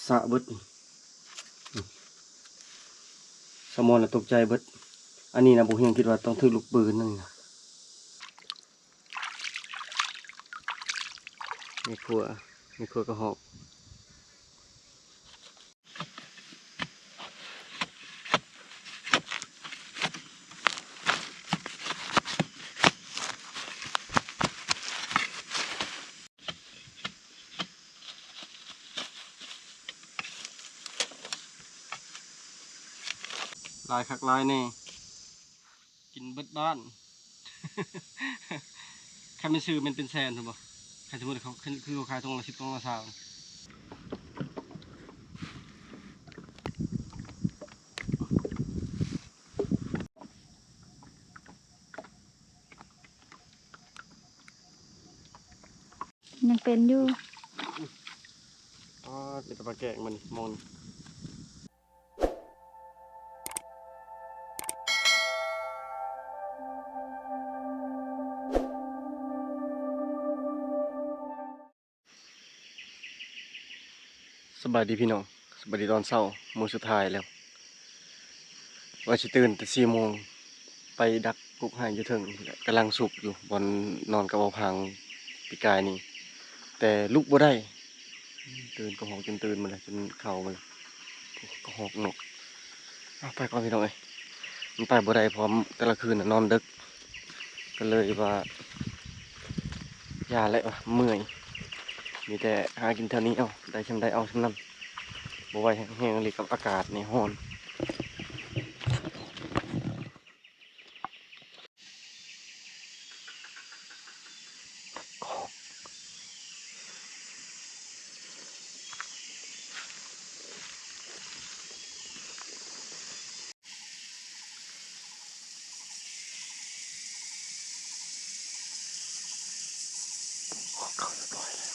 สะเบิดสมอนตกใจเบิดอันนี้นะผมยังคิดว่าต้องถือลูกปืนนั่นนะมีขัวกระหอบลายคักลายนี่กินเบิดบ้าน ใครไม่ซื้อมันเป็นแสนถูกป่ะใครสมมติเขาคือเขาขายตรงละ10 ตรงละ20ยังเป็นอยู่อ๋อเดี๋ยวจะมาแกงมันมอนสบายดีพี่น้องสบายดีตอนเช้ามื้อสุดท้ายแล้วว่าสิตื่นแต่4 โมงไปดักกุกหายอยู่เถิงกำลังสุกอยู่บนนอนกระเบาพังปีกายนี่แต่ลุกบ่ได้ตื่นก็หอกจนตื่นมาเลยจนเข่ามาเลยก็หอกหนกเอาไปก่อนพี่น้องเอ้ยมันไปบ่ได้พร้อมแต่ละคืนนอนดึกก็เลยว่ายาเลยว่ะเมื่อยมีแต่หากินเท่านี้เอาได้ชำได้เอาชำนั้นบ่ไหวแห้งๆเลยกับอากาศในร้อนเข้าเรียบร้อยแล้ว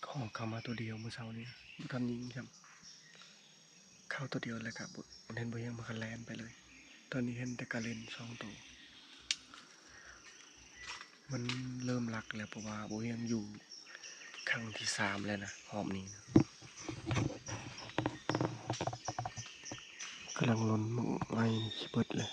ของเข้ามาตัวเดียวเมื่อเช้านี้บ่ทันยิงครับเข้าตัวเดียวเลยครับบ่เห็นบ่ยังมาคันแลนไปเลยตอนนี้เห็นแต่กระเล่น2 ตัว มันเริ่มรักแล้วเพราะว่าโบยังอยู่ครั้งที่3แล้วนะหอมนี้นะกำลังล้นมึงไงชิเบิดเลย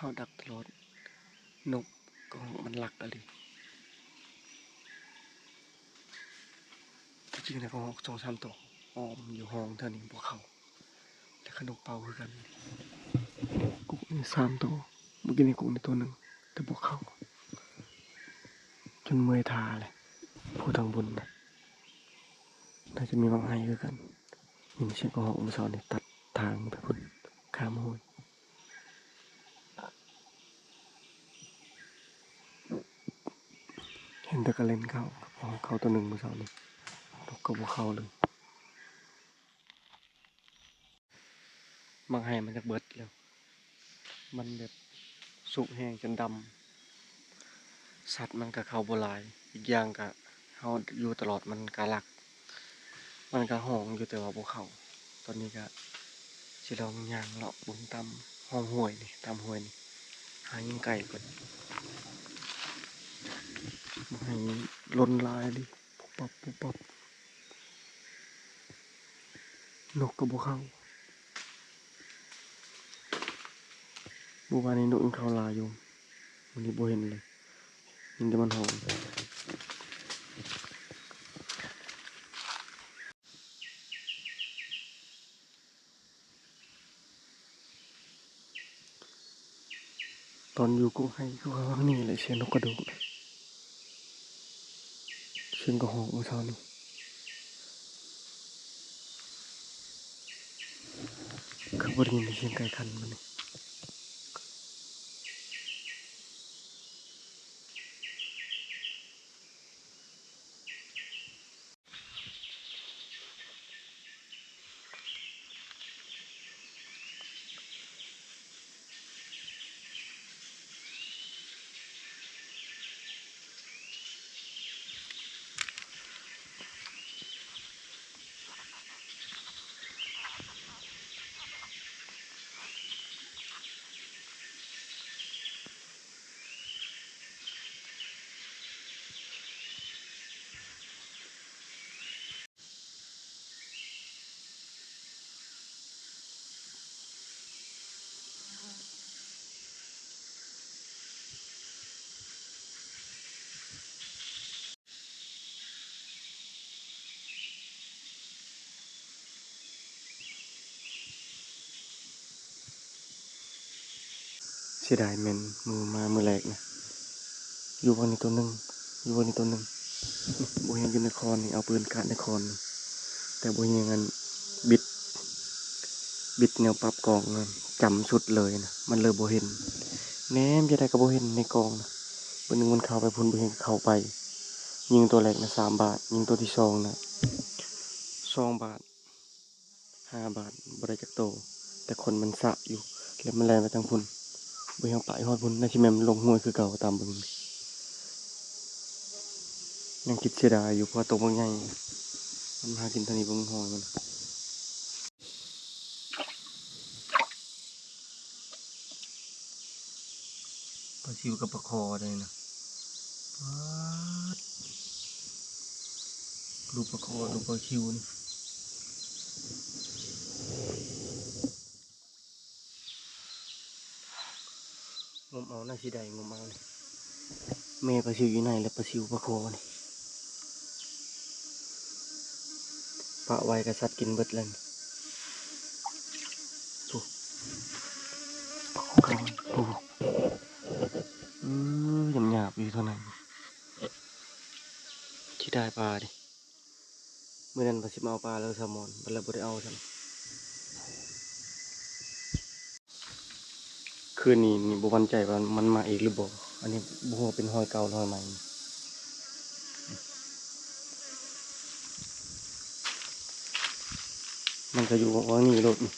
เขาดักตลอดนกก็มันหลักอะไรที่จริงนะก็2-3 ตัวอ้อมอยู่ห้องเท่านี้พวกเขาแต่ขนมเป่าคือกันกุ๊กนี่3 ตัวเมื่อกี้นี่กุ๊กนี่ตัวหนึ่งแต่พวกเขาจนเมื่อยทาเลยผู้ทางบนนะน่าจะมีบางไห้คือกันยินเสียงก็ห้องมาสอนนี่ตัดทางไปพุ่นข้ามห้วย เห็นแต่กระเล่นเข้าตัวหนึ่งเมื่อเช้านี้ตกกับพวกเขาเลย บางไห้มันจะเบิดแล้วมันแบบสุกแห้งจนดำสัตว์มันก็เข้าบ่หลายอีกอย่างก็เฮาอยู่ตลอดมันก็รักมันก็ห้องอยู่แต่ว่าบ่เข้าตอนนี้ก็สิลองย่างเลาะเบิ่งตามห้องห้วยนี่ตามห้วยนี่หายิงไก่เพิ่นบ่ให้ลนลายดิปุ๊บปั๊บปุ๊บปั๊บนกก็บ่เข้าเมื่อวานนี้นกมันเข้าลายอยู่วันนี้บ่เห็นเลยยินแต่มันหอนตอนอยู่กุ้งให้คือว่านี่แหละเสียงนกกระโดดเสียงกระหอกเมื่อเช้านี้คือบ่ได้ยินเสียงไก่คันมันนี่เสียดายแม่นมือมามือแรกนะอยู่วันนี้ตัวหนึงอยู่วันนี้ตัวหนึงบ่เห็นอยู่ในคอนนี่เอาปืนกาดในคอนนี่แต่บ่เห็นงั้นบิดแนวปรับกองนั่นจำสุดเลยนะมันเลยบ่เห็นแหนมจะได้ก็บ่เห็นในกองนะเบิ่งนึงมันเข้าไปพุ่นบ่เห็นเข้าไปยิงตัวแรกนะ3 บาทยิงตัวที่2นะ2 บาท5 บาทบ่ได้จักโตแต่คนมันสะอยู่แล้วมันแล่นไปทางพุ่นบ่เห็นปลายฮอดพุ่นน่าสิแม่นมันลงห้วยคือเก่าตามเบิ่งยังคิดเสียดายอยู่เพราะตัวบ่ใหญ่มันหากินเท่านี้เบิ่งหอยมันปลาซิวกับปลาคอได้นะป๊าดลูกปลาคอลูกปลาซิวนี่งมเอาน่าสิได้งมเอานี่แม่ปลาซิวอยู่ไหนแล้วปลาซิวปลาคอนี่ปะไว้กับสัตว์กินเบิดแล้วนี่โอ้ปลาคอโอ้หยาบๆอยู่เท่านั้นที่ได้ปลาดิเมื่อนั้นปลาซิวมาเอาปลาแล้วแซลมอนมันเลยบ่ได้เอาซั่นคืนนี้นี่บ่มั่นใจว่ามันมาอีกหรือบ่อันนี้บ่ฮู้ว่าเป็นหอยเก่าหรือหอยใหม่มันก็อยู่ว่างนี่โลดนี่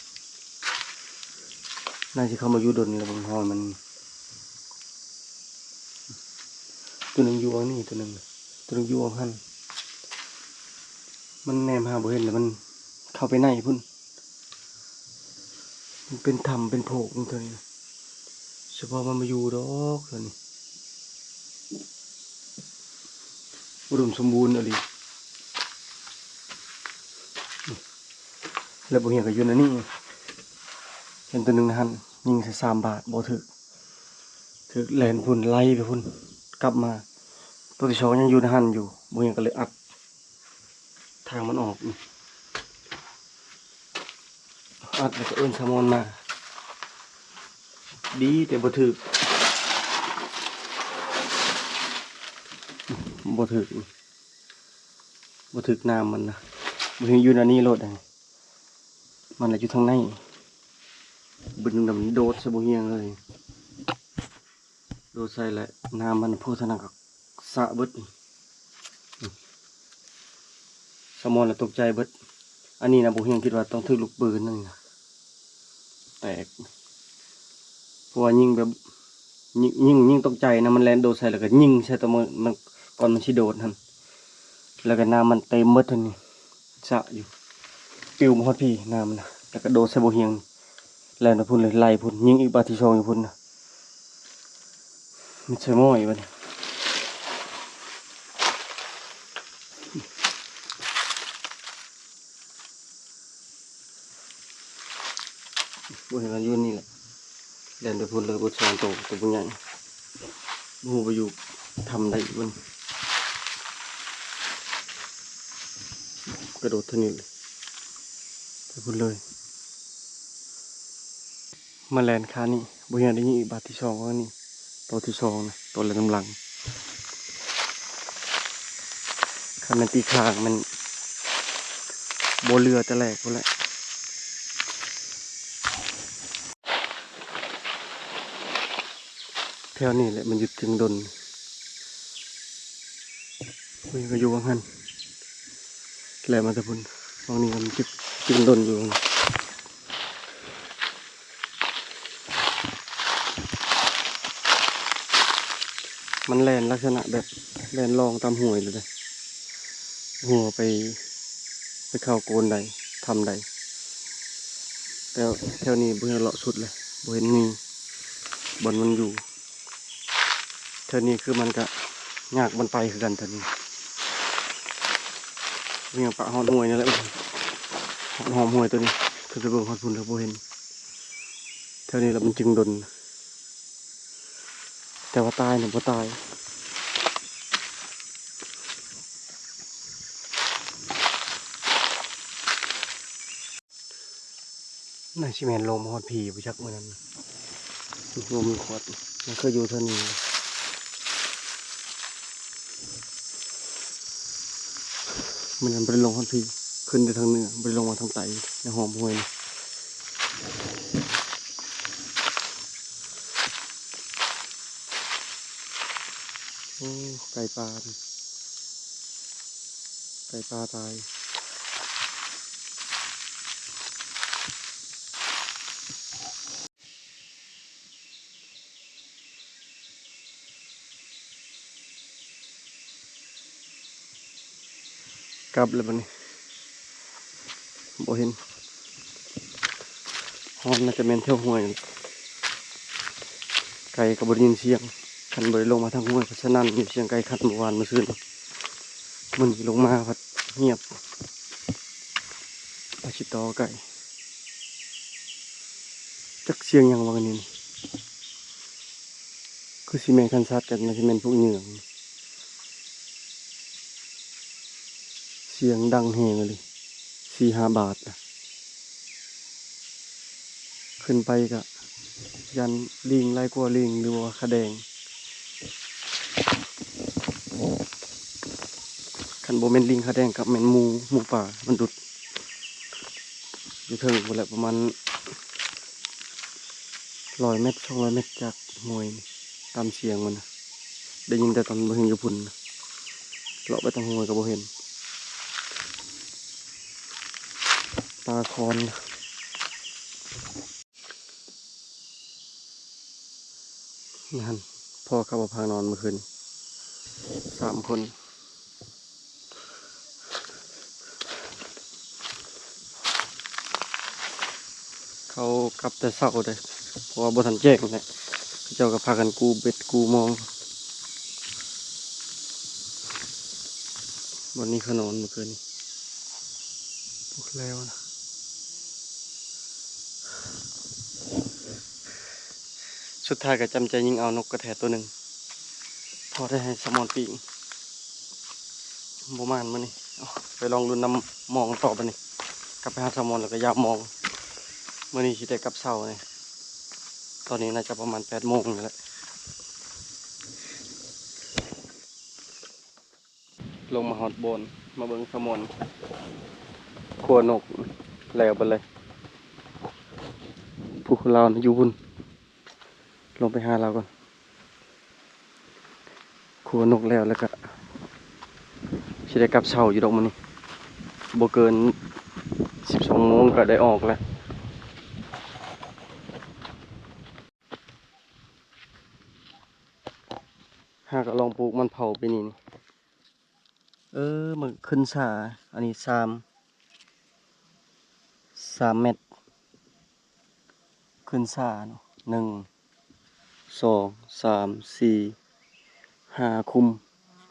น่าสิเข้ามาอยู่ดนแล้วบ่หอยมันตัวหนึงอยู่ว่างนี่ตัวหนึงอยู่ว่างหั่นมันแนมหาบ่เห็นแล้วมันเข้าไปในพุ่นมันเป็นถ้ำเป็นโพรงตัวนี้เฉพาะมันมาอยู่ดอกตัวนี้อุดมสมบูรณ์อะดิแล้วบ่เห็นก็อยู่ในนี่เห็นตัวหนึงนะหั่นยิงใส่3 บาทบ่ถึกแล่นพุ่นไล่ไปพุ่นกลับมาตัวที่สองยังอยู่ในหั่นอยู่บ่เห็นก็เลยอัดทางมันออกนี่อัดแล้วก็เอิ้นแซลมอนมาดีแต่บ่ถึกน้ำมันนะบ่เห็นอยู่ในนี้โลดได้มันน่ะอยู่ทางในบึนดำโดดใส่บ่เฮียงเลยโดดใส่แหละน้ำมันโพดเท่านั้นก็สะเบิดนี่แซลมอนน่ะตกใจเบิดอันนี้นะบ่เฮียงคิดว่าต้องถึกลูกปืนนั่นนี่นะ แตกเพราะว่ายิงแบบยิงตกใจนะมันแลนโดดใส่แล้วก็ยิงใส่ตัวมันก่อนมันสิโดดหั่นแล้วก็น้ำมันเต็มหมดทันนี่สะอยู่ปิวมาฮอดพี่น้ำมันนะแล้วก็โดดใส่บ่เฮียงแล่นมาพุ่นเลยไล่พุ่นยิงอีกบาทที่สองอยู่พุ่นนะมันใช่ม้อยบัดนี้บ่เห็นมันอยู่นี่แหละแล่นไปพุ่นเลยบ่สองตัวบ่ใหญ่บ่ฮู้ว่าอยู่ทำได้อีกบ่กระโดดเท่านี้เลยไปพุ่นเลยมาแลนคานี่บ่เห็นได้ยิงอีกบาทที่สองว่านี่ตัวที่สองนะตัวแลนน้ำหลังคันมันตีคางมันบ่เรือแต่แรกพุ่นแหละแถวนี้แหละมันหยุดจึงดนคุยก็อยู่ว่างั้นแหละมาแต่พุ่นตรงนี้มันจึงดนอยู่มันแลนลักษณะแบบแลนลองตามห้วยเลยนะหัวไปเข้าโกนใดทำใดแต่แถวนี้บ่เห็นเลาะสุดเลยบ่เห็นมีบนมันอยู่แถวนี้คือมันก็ยากมันไปคือกันแถวนี้เรื่องปะหอดห้วยนี่แหละหอมห้วยตัวนี้คือจะเบิ่งหอดพุ่นแล้วบ่เห็นแถวนี้แล้วมันจึงดนแต่ว่าตายเนี่ยบ่ตายนายชิแมนลงมาหอดผีไปชักเมื่อนั้นลมขวดมันเคยอยู่เท่านี้มันยังไปลงหอดผีขึ้นไปทางเหนือไปลงมาทางใต้ในหอมห้วยนี่โอ้ไก่ปลาตายกลับแล้วบัดนี้บ่เห็นหอมน่าจะเป็นเที่ยวห้วยนี่ไก่กับ่ได้ยินเสียงคันบ่ได้ลงมาทางห้วยเพราะฉะนั้นมีเสียงไก่ขันเมื่อวานเมื่อคืนมันลงมาพัดเงียบปลาชิตอไก่จักเสียงหยังวะกันนี่คือซีเมนต์คันซัดกันนะซีเมนต์พวกเหนืองเสียงดังแหงเลย4-5 บาทนะขึ้นไปกะยันลิงไล่กว่าลิงหรือว่าขาแดงคันโบเมนลิงขาแดงกับเมนหมูป่ามันดุดอยู่ถึงหมดแหละประมาณ100 เมตร200 เมตรจากหน่วยตามเสียงมันนะได้ยินแต่ตอนบ่เห็นอยู่พุ่นนะเลาะไปทางห้วยก็บ่เห็นปลาคอนนั่นพ่อเข้ามาพานอนเมื่อคืน3 คนเขากลับแต่เช้าเลยเพราะว่าบ่ทันแจ้งเนี่ยเจ้าก็พากันกูเบ็ดกูมองวันนี้เขานอนเมื่อคืนนี้พวกแล้วนะสุดท้ายก็จำใจยิงเอานกกระแทตัวหนึ่งพอได้ให้สมอนปีกประมาณมื้อนี้เอาไปลองดูน้ำมองต่อไปนี่กลับไปหาสมอนแล้วก็ยามมองมื้อนี้สิได้กลับเช้านี่ตอนนี้น่าจะประมาณ8 โมงนี่แหละลงมาฮอดบนมาเบิ่งสมอนขัวนกแล้วไปเลยผู้เราอยู่พุ่นลงไปหาเราก่อนขัวนกแล้วก็สิได้กลับเช้าอยู่ดอกมื้อนี้บ่เกิน12 โมงก็ได้ออกแล้ว หากลองปลูกมันเผาไปนี่มันขึ้นสาอันนี้3 เม็ดขึ้นสาเนาะ1 2 3 4 5 คุม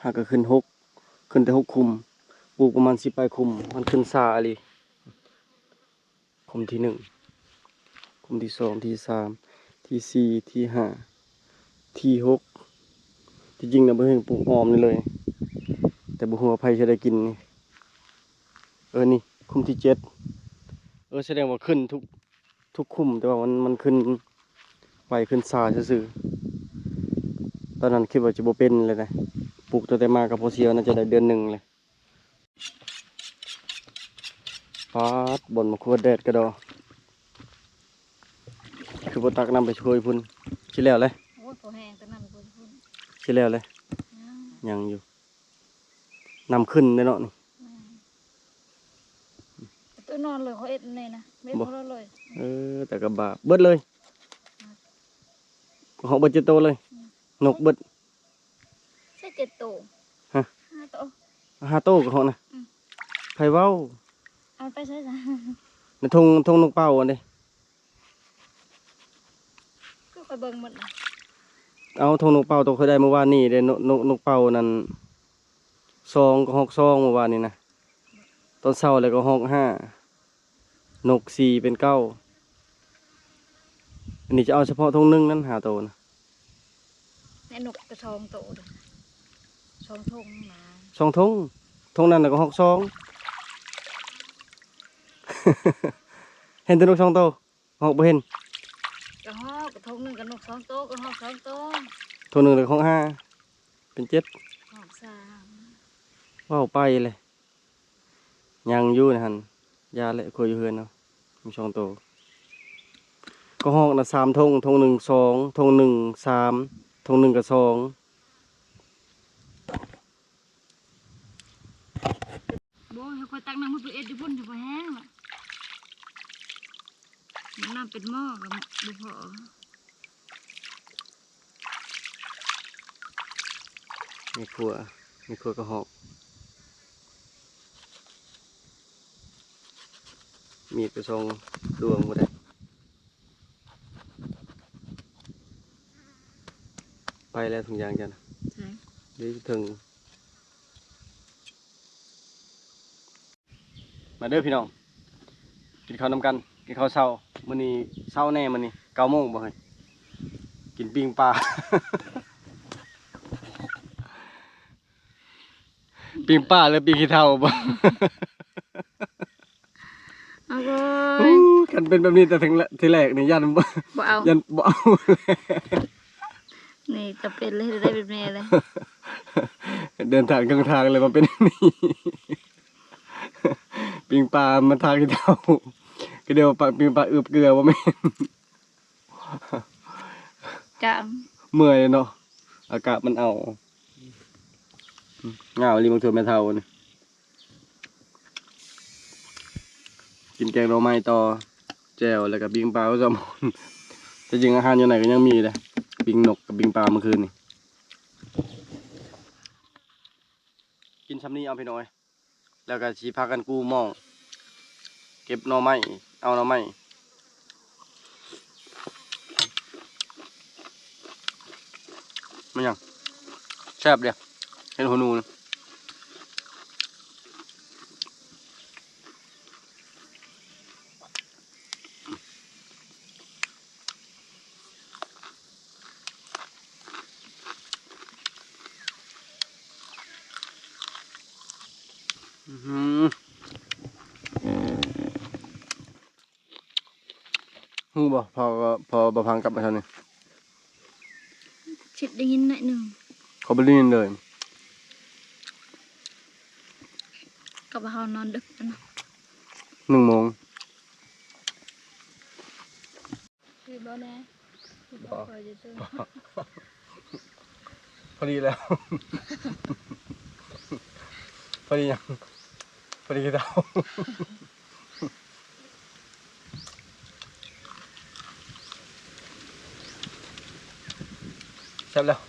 หากก็ขึ้น6ขึ้นแต่6 คุมปลูกประมาณ10 ปลายคุมมันขึ้นสาอะไรคุมที่1คุมที่2ที่3ที่4ที่5ที่6ที่จริงนะเพิ่งปลูกออมนี่เลยแต่บุหัวาไผจะได้กินนี่นี่คุมที่7แสดงว่าขึ้นทุกคุมแต่ว่ามันขึ้นไปขึ้นซาซื่อๆตอนนั้นคิดว่าจะบ่เป็นเลยนะปลูกตัวแต่มากับโพเซียวน่าจะได้เดือนหนึ่งเลยฟาดบนมะขวดแดดกระดอคือบ่ตักน้ำไปช่วยพุ่นชิแล้วเลย โอ้ยพอแห้งแต่น้ำพุ่นพุ่น ชิแล้วเลย ยัง ยังอยู่น้ำขึ้นเลยเนาะนี่ ตัวนอนเลยเขาเอ็ดเลยนะไม่พอเลย แต่กระบะเบิดเลยเขาเบิดจะโตเลยนกเบิด ใช่7 โต ฮะ 5 โต 5 โตกับเขานะ อืม ไผเว้า เอาไปใช่จ้ะ ในทงนกเป่าอันนี้ ก็คอยเบิ่งหมดนะ เอาทงนกเป่าตัวเคยได้เมื่อวานนี่ได้นกเป่านั่น2กับ6 2เมื่อวานนี่นะตอนเช้าแล้วก็6 5นก4เป็น9อันนี้จะเอาเฉพาะทงหนึงนั้น5 โตนะ แม่นกกระชองโตเลยชองทงมา 2 ทงนั้นแล้วก็6 2 เห็นแต่นก2 โต6บ่เห็น กระหอกกระทงหนึ่งกระนก2 โตกระหอก2 โต ทงหนึงแล้วก็6 5เป็น7 หอก3 ว้าวไปเลยยังอยู่นะฮันยาและคุยอยู่เฮือนเนาะมี2 โตก็ห้องนะ3 ทงทง1 2ทง1 3ทง1กับ2 โบ้ให้คอยตักน้ำมันไปเอ็ดอยู่พุ่นจะไปแห้งล่ะน้ำเป็นหม้อกับบุพอ มีครัวกระหอกมีดกระซองดวงบ่ได้ไปแล้วถุงยางจัน ใช่ นี่ถึงมาเด้อพี่น้องกินข้าวนำกันกินข้าวเช้ามื้อนี้เช้าแน่มื้อนี้9 โมงบ่เฮ้ยกินปิ้งปลา ปิ้งปลาหรือปิ้งขี้เถ้าบ่ เอาเลย คันเป็นแบบนี้แต่ถึงทีแรกนี่ยันบ่ บ่เอา ยันบ่เอา นี่จะเป็นเลยได้เป็นแม่เลย เดินทางกลางทางเลยมาเป็นอย่างนี้ ปิ้งปลามันทางขี้เถ้าก็เดี๋ยวปลาปิ้งปลาอึบเกลือบ่แม่น จัง เมื่อยเนาะอากาศมันเอาเหงาลีบางเทื่อแม่เฒ่านี่กินแกงหน่อไม้ต่อแจ่วแล้วก็ปิ้งปลาก็จะหมดแต่จริงอาหารอยู่ไหนก็ยังมีเลยปิ้งนกกับปิ้งปลาเมื่อคืนนี่กินซ้ำนี้เอาไปหน่อย แล้วก็สิพากันกู้หม้องเก็บหน่อไม้เอาหน่อไม้มันยังแซ่บเดียวเห็นหัวหนูนะฮู้บ่พอบ่พังกลับมาเท่านี้ ชิดได้ยินหน่อยหนึ่ง เขาบ่ได้ยินเลย กับเขานอนดึกแล้วนะ 1 โมง คือบ่แน่คือบ่คอยจะเจอ พอดีแล้ว พอดียังพอดีเท่าแซ่บแล้ว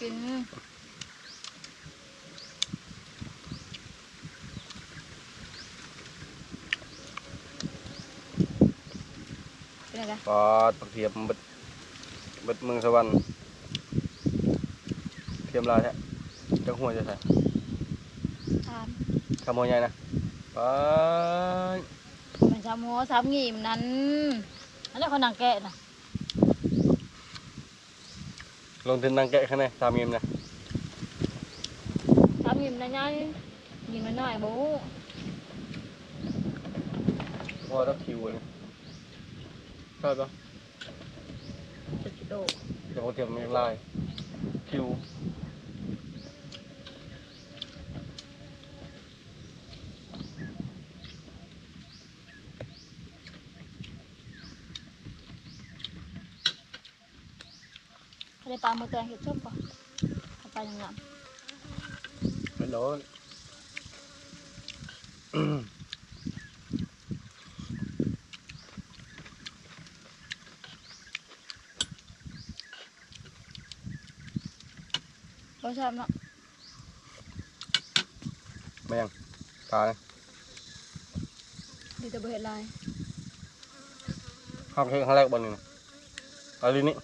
กินเป็นไง ปอดปักเทียมเบิดเมืองสวรรค์เทียมลายแท้จังหัวจะใส่ ทาน ขโมยใหญ่นะไป มันชามหัวชามงีมนั้นอันนี้คนนางแกะนะ ลงทุนนั่งแกะข้างในตามเงียมนะ ชามงีมนะยายยิงน้อยๆบู พอต้องคิวเลยใช่ปะ จะกิโล เดี๋ยวผมเตรียมมีลายคิวได้ปลาหมึกแดงเห็ดส้มป่ะเอาไปยังไง ไม่โดน รสชาติเนาะ ไม่ยังตาย ดีแต่บ่เห็ดลาย ข้าวเค้กครั้งแรกบนนี่นะอะไรนี่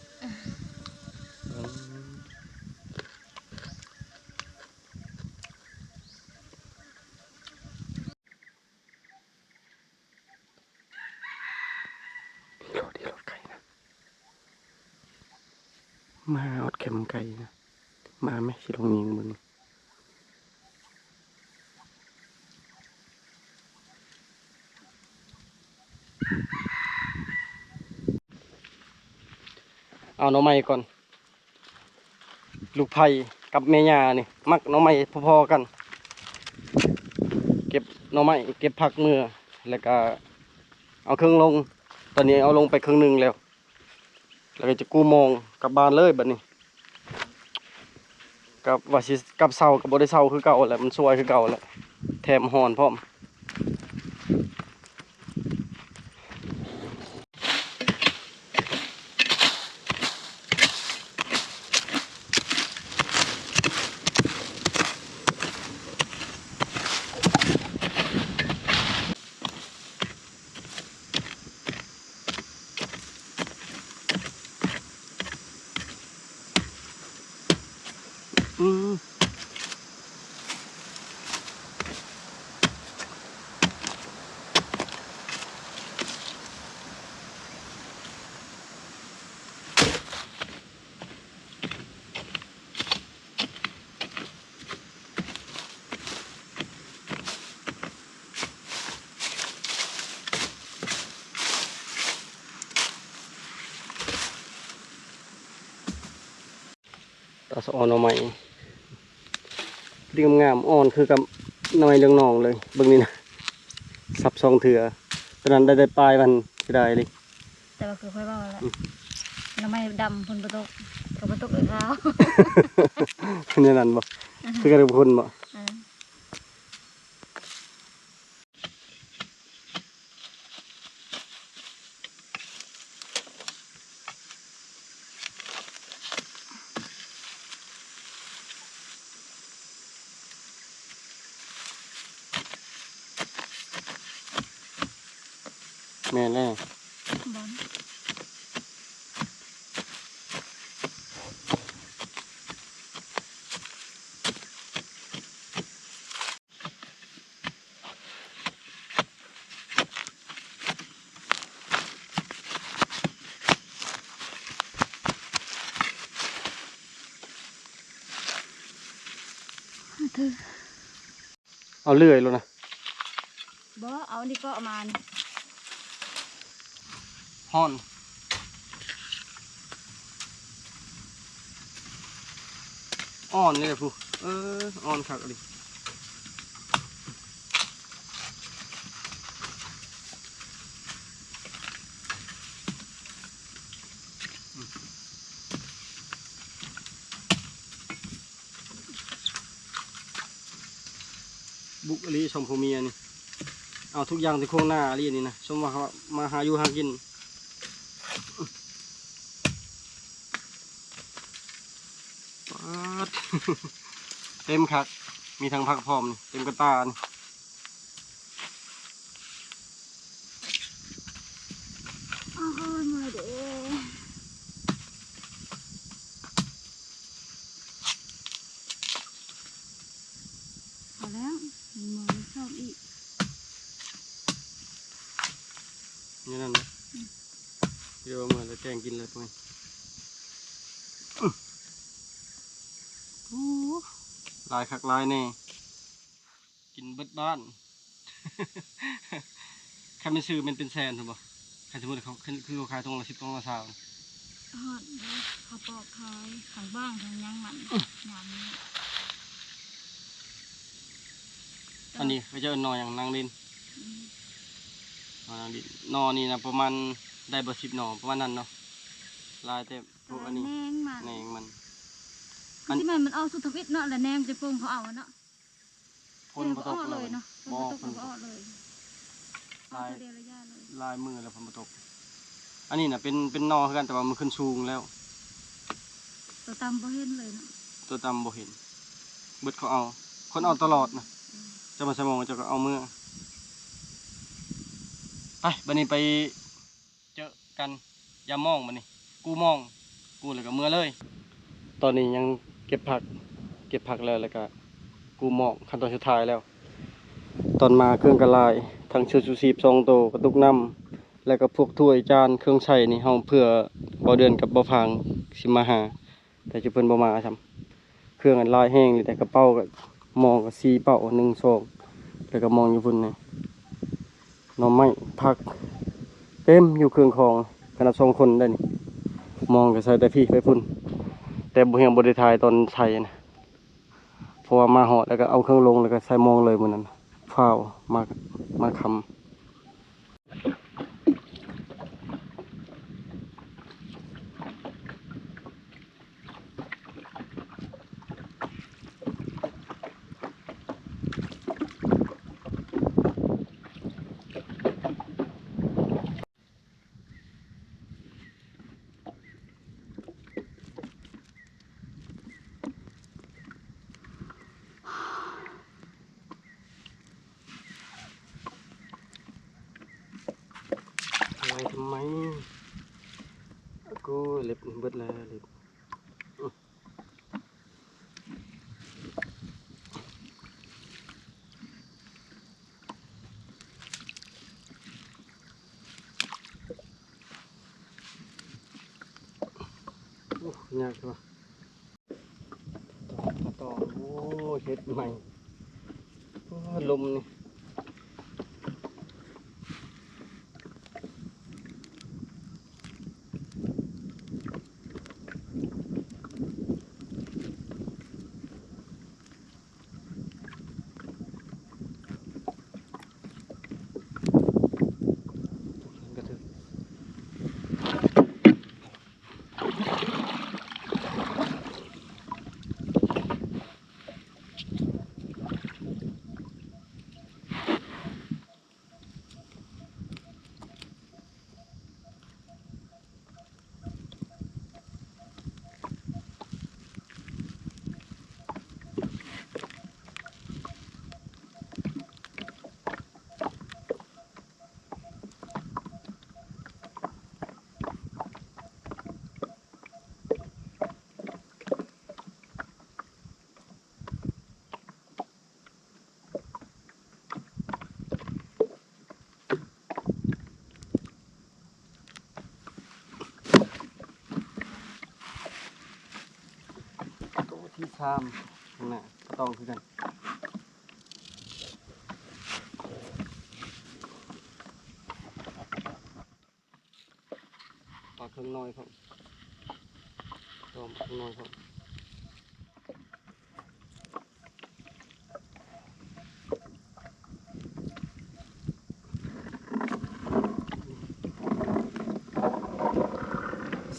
รถไก่นะมาอดเข็มไก่นะมาไหมสิลงยิงมึงเอาหน่อไม้ก่อนลูกไผ่กับแม่ย่านี่มักหน่อไม้พอๆกันเก็บหน่อไม้เก็บผักมือแล้วก็เอาเครื่องลงตอนนี้เอาลงไปครึ่งหนึงแล้วก็จะกู้โมงกลับบ้านเลยบัดนี้กับว่าสิกับเซากับบ่ได้เซาคือเก่าแหละมันสวยคือเก่าแหละแถมหอนพร้อมตาสะออนเอาใหม่ดีงามๆอ่อนคือกับหน่อยเรื่องนองเลยเบิ่งนี่นะสับซองเถื่อตอนนั้นได้ปลายมันสิได้เลย แต่ว่าคือค่อยว่าแล้วน้ำไม่ดำพนประตกกับประตกเลยแล้ว เนี่ยนั่นบ่คือกันกับคนบ่แม่นแน่ บอล เอาเลื่อยแล้วนะ บ่เอาอันนี้ก็เอามา ฮ้อนอ่อนเลยผู้อ่อนคักดิบุกอลีชมพูเมียนี่เอาทุกอย่างที่โค้งหน้าอลีนี่นะชมว่ามาหาอยู่หากิน ด เต็มคักมีทั้งผักพร้อมนี่เต็มกระตานี่ อ้าวมาเด้พอแล้วมือชอบอีก นี่นั่นนะเดี๋ยวมาแล้วแกงกินเลยพวกนี้โอ้ลายคักลายแน่กินเบิดบ้าน ใครไม่ซื้อมันเป็นแสนถูกป่ะใครสมมติเขาคือเขาขายตรงละ10 ตรงละ20ฮอดแล้วเขาปอกขายขังบ้างขังยังมันยามนี้ อันนี้ไปเจอหนออย่างนางดินนางดินหนอนี่นะประมาณได้บ่10 หนอประมาณนั้นเนาะลายแต่พวกอันนี้ แนงมัน แหนงมัน ที่มันเอาสุทวิทย์เนาะแล้วแนงจะปรุงเขาเอาเนาะ พ่นบ่ตก เล เลย ยเนาะ บ่ ตก พ่น เขา บ่ต เอา ก เลยเอาตัวเดียวระยะเลย ลายมือแล้วพ่นบ่ตกอันนี้น่ะเป็นหนอคือกันแต่ว่ามันขึ้นสูงแล้ว ตัวตำบ่เห็นเลยเนาะ ตัวตำบ่เห็นเบิดเขาเอาคนเอาตลอดนะจะมาสมองจะก็เอามือไปบัดนี้ไปเจอกันยามมองบัดนี้กูมองกูแล้วก็เมื่อเลย ตอนนี้ยังเก็บผักแล้วก็กูมองขั้นตอนสุดท้ายแล้ว ตอนมาเครื่องกระลายทั้งชุดชูชีพ2 โตวกระตุกน้ำแล้วก็พวกถ้วยจานเครื่องใช้นี่เฮาเพื่อบ่เดือนกับบ่พางสิมาหาแต่จะเพิ่นบ่มาซ้ำเครื่องอันลายแห้งนี่แต่กระเป๋าก็มองก็4 เป๋า1 2แล้วก็มองอยู่พุ่นนี่หน่อไม้ผักเต็มอยู่เครื่องของขนาด2 คนได้นี่มองก็ใส่แต่พี่ไปพุ่นแต่บ่ยังบ่ได้ถ่ายตอนใส่นะเพราะว่ามาฮอดแล้วก็เอาเครื่องลงแล้วก็ใส่มองเลยมื้อนั้นฟ้าวมาคำอะไรทำไมกูเล็บเบิดแล้วเล็บโอ้ยากว่ะต่อโอ้เฮ็ดใหม่โอ้ลมนี่กระทึกโต๊ะที่ชามข้างหน้าต้องคือกันปลาเครื่องน้อยครับต้มเครื่องน้อยครับ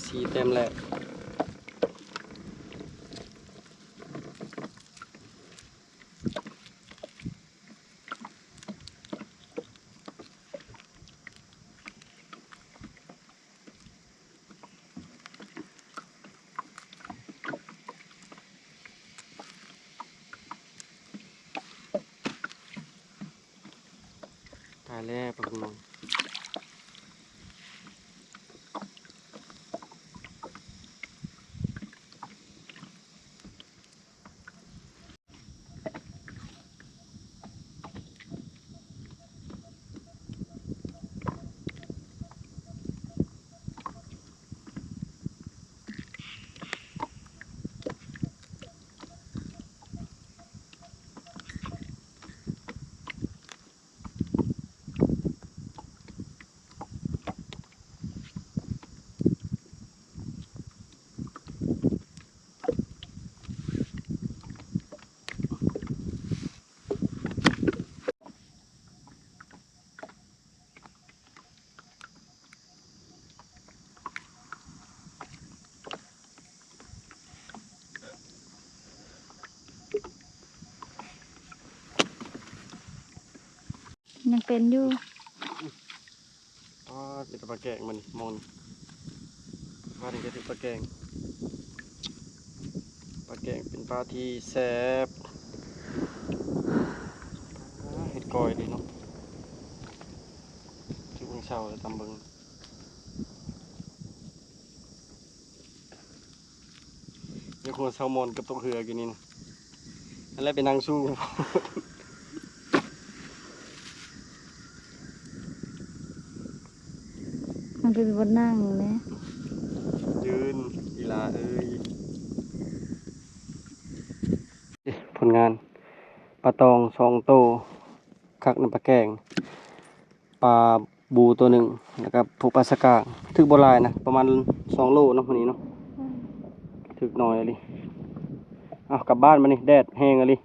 สีเต็มแล้ว ายแล้วปลาบึกน้อยยังเป็นอยู่ อ๋อเป็นปลาแกงมันมองว่านี่ก็คือปลาแกงปลาแกงเป็นปลาที่แซ่บเห็ดกอยดีเนาะที่เบิ่งเช้าแล้วตำเบิ่งเดี๋ยวคนแซลมอนกับตกเหือกินนี่นะนั่นแหละไปนั่งสู้ มันเป็นบนนั่งเลย ยืนกีฬาเอ้ยผลงานปลาตอง2 โตวคักน้ำปลาแกงปลาบูตัวหนึ่งแล้วก็พวกปลาสกางถึกบ่หลายนะประมาณ2 โลเนาะวันนี้เนาะถึกหน่อยเลยเอากลับบ้านมานี่แดดแห้งอะลิ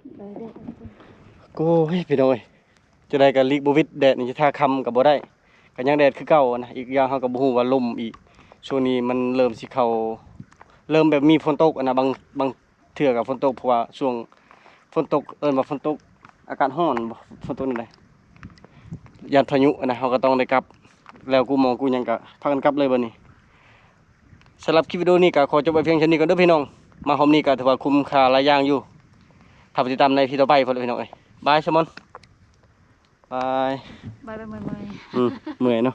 โอ้ยพี่น้อยจะได้กับลิกบวิดแดดนี่จะท่าคำกับบ่ได้ก็ยังแดดคือเก่านะอีกอย่างเขาก็บ่ฮู้ว่าลมอีกช่วงนี้มันเริ่มสิเข้าเริ่มแบบมีฝนตกอะนะบางเทื่อกับฝนตกเพราะว่าช่วงฝนตกว่าฝนตกอากาศร้อนบ่ฝนตกนั่นแหละยานพายุอะนะเขาก็ต้องได้กลับแล้วกูมองกูหยังก็พากันกลับเลยบัดนี้สำหรับคลิปวิดีโอนี้ก็ขอจบไว้เพียงเท่านี้ก่อนเด้อพี่น้องมาหอมนี้ก็ถือว่าคุ้มค่าหลายอย่างอยู่ถ้าไปติดตามในพี่ต่อไปพุ่นเลยพี่น้องเอ้ยบายชะมอนบาย บายไปเมื่อย เมื่อยเนาะ